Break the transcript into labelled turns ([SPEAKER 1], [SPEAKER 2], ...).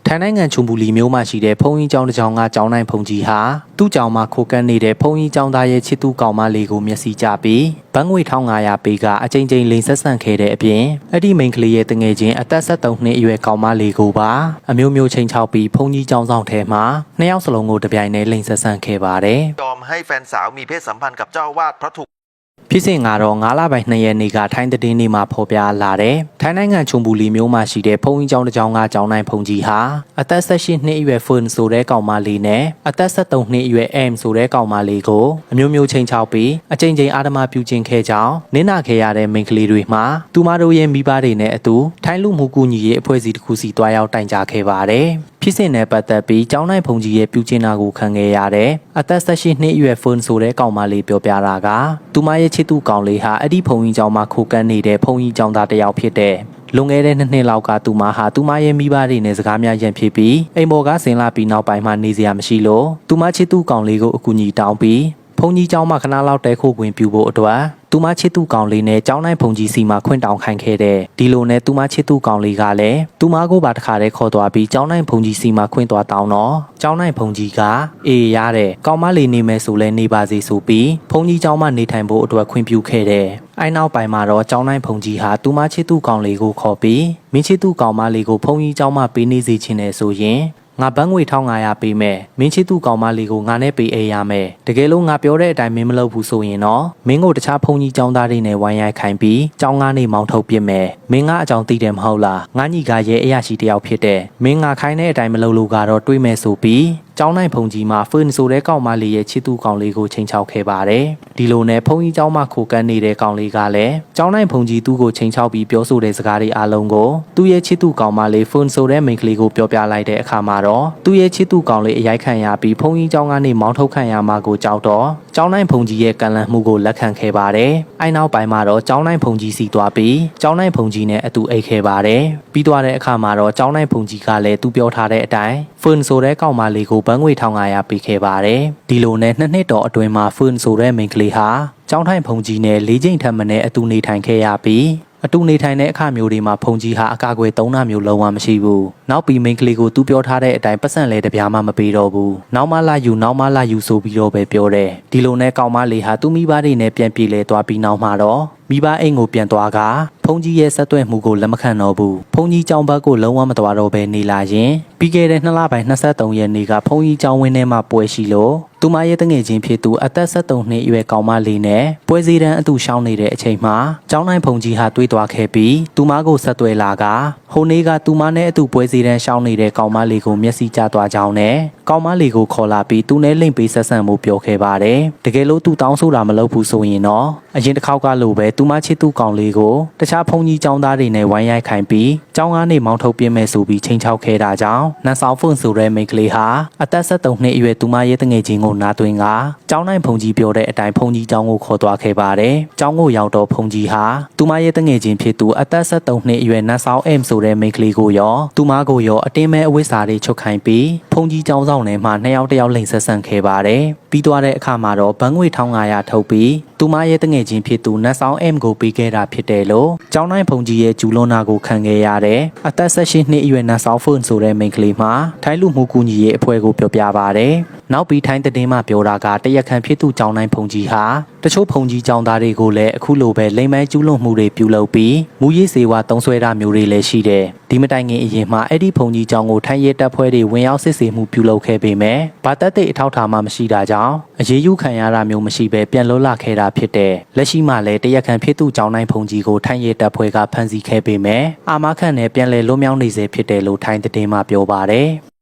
[SPEAKER 1] ထိုင်းနိုင်ငံချုံပူလီမြို့မှာရှိတဲ့ဖုန်းကြီးကျောင်းတစ်ကျောင်းကကျောင်းနိုင်ဖုန်ကြီးဟာသူ့ကျောင်းမှာခိုကန်းနေတဲ့ဖုန်းကြီးကျောင်းသားရဲ့ချစ်သူကောင်မလေးကိုမျက်စိကျပြီးဘတ်ငွေ1500ပေးကအကြိမ်ကြိမ်လိန်ဆက်ဆန့်ခဲ့တဲ့အပြင်အဲ့ဒီမိန်းကလေးရဲ့တငယ်ချင်းအသက်73နှစ်အရွယ်ကောင်မလေးကိုပါအမျိုးမျိုးချိန်ချောက်ပြီးဖုန်းကြီးကျောင်းဆောင်ထဲမှာနှစ်ယောက်စလုံးကိုတပြိုင်တည်းလိန်ဆက်ဆန့်ခဲ့ပါတယ်
[SPEAKER 2] ยอมให้แฟนสาวมีเพศสัมพันธ์กับเจ้าอาวาสเพราะถูกဖ
[SPEAKER 1] ြစ်စဉ်ကတော့9လပိုင်း2ရက်နေ့ကထိုင်းသတင်းတွေမှာဖော်ပြလာတယ်။ထိုင်းနိုင်ငံချုံပူလီမြို့မှာရှိတဲ့ဖုန်းကြီးကျောင်းတစ်ကျောင်းကကျောင်းနိုင်ဖုန်ကြီးဟာအသက်18နှစ်အရွယ်ဖွန်ဆိုတဲ့ကောင်မလေးနဲ့အသက်73နှစ်အရွယ်အမ်ဆိုတဲ့ကောင်မလေးကိုအမျိုးမျိုးချိန်ချောက်ပြီးအကြိမ်ကြိမ်အာဓမပြုကျင့်ခဲ့ကြောင်းနင်းနာခဲ့ရတဲ့မိန်းကလေးတွေမှာသူမတို့ရဲ့မိဘတွေနဲ့အတူထိုင်းလူမှုကူညီရေးအဖွဲ့အစည်းတစ်ခုစီတွားရောက်တိုင်ကြားခဲ့ပါတယ်။ဖြစ်စဉ်နဲ့ပတ်သက်ပြီးကျောင်းနိုင်ဖုန်ကြီးရဲ့ပြုကျင့်တာကိုခံခဲ့ရတဲ့အသက်18နှစ်အရွယ်ဖွန်ဆိုတဲ့ကောင်မလေးပြောပြတာကသူမရဲ့ချစ်သူကောင်လေးဟာအဲ့ဒီဖုန်ကြီးကျောင်းမှာခိုကန်းနေတဲ့ဖုန်ကြီးကျောင်းသားတစ်ယောက်ဖြစ်တဲ့လွန်ခဲ့တဲ့2နှစ်လောက်ကသူမဟာသူမရဲ့မိဘတွေနဲ့စကားများရန်ဖြစ်ပြီးအိမ်ပေါ်ကဆင်းလာပြီးနောက်ပိုင်းမှာနေစရာမရှိလို့သူမချစ်သူကောင်လေးကိုအကူအညီတောင်းပြီးဖုန်ကြီးကျောင်းမှာခဏလောက်တဲခိုခွင့်ပြုဖို့အတွက်သူမချစ်သူကောင်လေးနဲ့ကျောင်းနိုင်ဖုန်ကြီးစီမှာခွင့်တောင်းခိုင်းခဲ့တဲ့ဒီလိုနဲ့သူမချစ်သူကောင်လေးကလည်းသူမကိုပါတခါတည်းခေါ်သွားပြီးကျောင်းနိုင်ဖုန်ကြီးစီမှာခွင့်သွားတောင်းတော့ကျောင်းနိုင်ဖုန်ကြီးကအေးရတဲ့ကောင်မလေးနေမယ်ဆိုလဲနေပါစေဆိုပြီးဖုန်ကြီးကျောင်းမှာနေထိုင်ဖို့အတွက်ခွင့်ပြုခဲ့တဲ့အဲ့နောက်ပိုင်းမှာတော့ကျောင်းနိုင်ဖုန်ကြီးဟာသူမချစ်သူကောင်လေးကိုခေါ်ပြီးမင်းချစ်သူကောင်မလေးကိုဖုန်ကြီးကျောင်းမှာပေးနေစေချင်တယ်ဆိုရင်ငါဘတ်ငွေ1500ပေးမယ်မင်းချစ်သူကောင်မလေးကိုငါနဲ့ပေးအေးရမယ်တကယ်လို့ငါပြောတဲ့အတိုင်းမင်းမလုပ်ဘူးဆိုရင်တော့မင်းကိုတခြားဖုန်ကြီးကျောင်းသားတွေနဲ့ဝိုင်းရိုက်ခိုင်းပြီးကျောင်းကနေမောင်းထုတ်ပစ်မယ်မင်းကအကြောင်းသိတယ်မဟုတ်လားငါညီကရဲ့အရာရှိတယောက်ဖြစ်တဲ့မင်းငါခိုင်းတဲ့အတိုင်းမလုပ်လို့ကတော့တွေးမယ်ဆိုပြီးကျောင်းနိုင်ဖုန်ကြီးမှာဖွန်ဆိုတဲ့ကောင်မလေးရဲ့ချစ်သူကောင်လေးကိုချိန်ချောက်ခဲ့ပါတယ်ဒီလိုနဲ့ဖုန်ကြီးကျောင်းမှာခိုကန်းနေတဲ့ကောင်လေးကလည်းကျောင်းနိုင်ဖုန်ကြီးသူ့ကိုချိန်ချောက်ပြီးပြောဆိုတဲ့စကားတွေအားလုံးကိုသူ့ရဲ့ချစ်သူကောင်မလေးဖွန်ဆိုတဲ့မိန်းကလေးကိုပြောပြလိုက်တဲ့အခါမှာတော့သူ့ရဲ့ချစ်သူကောင်လေးအရိုက်ခံရပြီးဖုန်ကြီးကျောင်းကနေမောင်းထုတ်ခံရမှာကိုကြောက်တော့ကျောင်းနိုင်ဖုန်ကြီးရဲ့ကံလန့်မှုကိုလက်ခံခဲ့ပါတယ်အဲ့နောက်ပိုင်းမှာတော့ကျောင်းနိုင်ဖုန်ကြီးစီသွားပြီးကျောင်းနိုင်ဖုန်ကြီးနဲ့အတူအိတ်ခဲ့ပါတယ်ပြီးသွားတဲ့အခါမှာတော့ကျောင်းနိုင်ဖုန်ကြီးကလည်းသူပြောထားတဲ့အတိုင်းဖွန်ဆိုတဲ့ကောင်မလေးကိုဘတ်ငွေ1500ပေးခဲ့ပါတယ်ဒီလိုနဲ့2နှစ်တော်အတွင်းမှာဖွန်ဆိုတဲ့မိန်းကလေးဟာကျောင်းထိုင်ဖုန်ကြီးနဲ့4ချိန်ထပ်မံအတူနေထိုင်ခဲ့ရပြီးအတူနေထိုင်တဲ့အခါမျိုးတွေမှာဖုန်ကြီးဟာအကာအကွယ်3နာမျိုးလုံးဝမရှိဘူးနောက်ပြီးမိန်းကလေးကိုသူပြောထားတဲ့အတိုင်းပတ်စံလဲတပြားမှမပေးတော့ဘူးနောက်မှလာယူဆိုပြီးတော့ပဲပြောတယ်ဒီလိုနဲ့ကောင်မလေးဟာသူ့မိဘတွေနဲ့ပြန်ပြေးလဲသွားပြီးနောက်မှာတော့မိဘအိမ်ကိုပြန်သွားကဖုန်ကြီးရဲ့ဆက်သွယ်မှုကိုလက်မခံတော့ဘူးဖုန်ကြီးကျောင်းဘက်ကိုလုံးဝမသွားတော့ဘဲနေလာရင်ပြီးခဲ့တဲ့2လပိုင်း23ရက်နေ့ကဖုန်ကြီးကျောင်းဝင်းထဲမှာပွဲရှိလို့သူမရဲ့တငယ်ချင်းဖြစ်သူအသက်73နှစ်အရွယ်ကောင်မလေးနဲ့ပွဲစည်းတန်းအတူရှောင်းနေတဲ့အချိန်မှာကျောင်းနိုင်ဖုန်ကြီးဟာတွေးသွားခဲ့ပြီးသူမကိုဆက်သွယ်လာကဟိုနေ့ကသူမနဲ့အတူပွဲစည်းတန်းရှောင်းနေတဲ့ကောင်မလေးကိုမျက်စိကျသွားကြောင်းနဲ့ကောင်မလေးကိုခေါ်လာပြီးသူနဲ့လိမ့်ပေးဆက်ဆံမှုပြောခဲ့ပါတယ်တကယ်လို့သူတောင်းဆိုတာမလုပ်ဘူးဆိုရင်တော့အရင်တစ်ခေါက်ကလိုပဲသူမချစ်သူကောင်လေးကိုတခြားဖုန်ကြီးကျောင်းသားတွေနဲ့ဝိုင်းရိုက်ခိုင်းပြီးကျောင်းကနေမောင်းထုတ်ပြစ်မဲ့ဆိုပြီးချိန်ချောက်ခဲ့တာကြောင့်နန်ဆောင်ဖွန်ဆိုတဲ့မိန်းကလေးဟာအသက်73နှစ်အရွယ်သူမရဲ့တငယ်ချင်းကိုနားသွင်းကကျောင်းနိုင်ဖုန်ကြီးပြောတဲ့အတိုင်းဖုန်ကြီးကျောင်းကိုခေါ်သွားခဲ့ပါတယ်ကျောင်းကိုရောက်တော့ဖုန်ကြီးဟာသူမရဲ့တငယ်ချင်းဖြစ်သူအသက်73နှစ်အရွယ်နန်ဆောင်အမ်ဆိုတဲ့မိန်းကလေးကိုရောသူမကိုရောအတင်းမဲ့အဝိစာတွေချုပ်ခိုင်းပြီးဖုန်ကြီးကျောင်းဆောင်ထဲမှာ2ယောက်တယောက်လိန်ဆက်ဆန့်ခဲ့ပါတယ်ပြီးသွားတဲ့အခါမှာတော့ဘတ်ငွေ1500ထုတ်ပြီးသူမရဲ့တငယ်ချင်းဖြစ်သူနတ်ဆောင်အမ်ကိုပေးခဲ့တာဖြစ်တယ်လို့ကျောင်းနိုင်ဖုန်ကြီးရဲ့ကျူးလွန်တာကိုခံခဲ့ရတဲ့အသက်18နှစ်အရွယ်နတ်ဆောင်ဖွန်ဆိုတဲ့မိန်းကလေးမှာထိုင်းလူမှုကူညီရေးအဖွဲ့ကိုပြောပြပါတယ်နောက်ပြီးထိုင်းသတင်းမှပြောတာကတရက်ခန့်ဖြစ်သူကျောင်းနိုင်ဖုန်ကြီးဟာတချို့ဖုန်ကြီးကျောင်းသားတွေကိုလည်းအခုလိုပဲလိမ်မဲကျူးလွန်မှုတွေပြုလုပ်ပြီးမူရည်စေဝါသုံးဆွဲတာမျိုးတွေလည်းရှိတယ်ဒီမတိုင်ခင်အရင်မှာအဲ့ဒီဖုန်ကြီးကျောင်းကိုထိုင်းရဲတပ်ဖွဲ့တွေဝင်ရောက်စစ်ဆေးမှုပြုလုပ်ခဲ့ပေမဲ့ဘာသက်သေအထောက်ထားမှမရှိတာကြောင့်အရေးယူခံရတာမျိုးမရှိဘဲပြန်လွတ်လာခဲ့တာဖြစ်တယ်လက်ရှိမှာလည်းတရက်ခန့်ဖြစ်သူကျောင်းနိုင်ဖုန်ကြီးကိုထိုင်းရဲတပ်ဖွဲ့ကဖမ်းဆီးခဲ့ပေမဲ့အာမခံနဲ့ပြန်လည်လွတ်မြောက်နေစေဖြစ်တယ်လို့ထိုင်းသတင်းမှပြောပါတယ်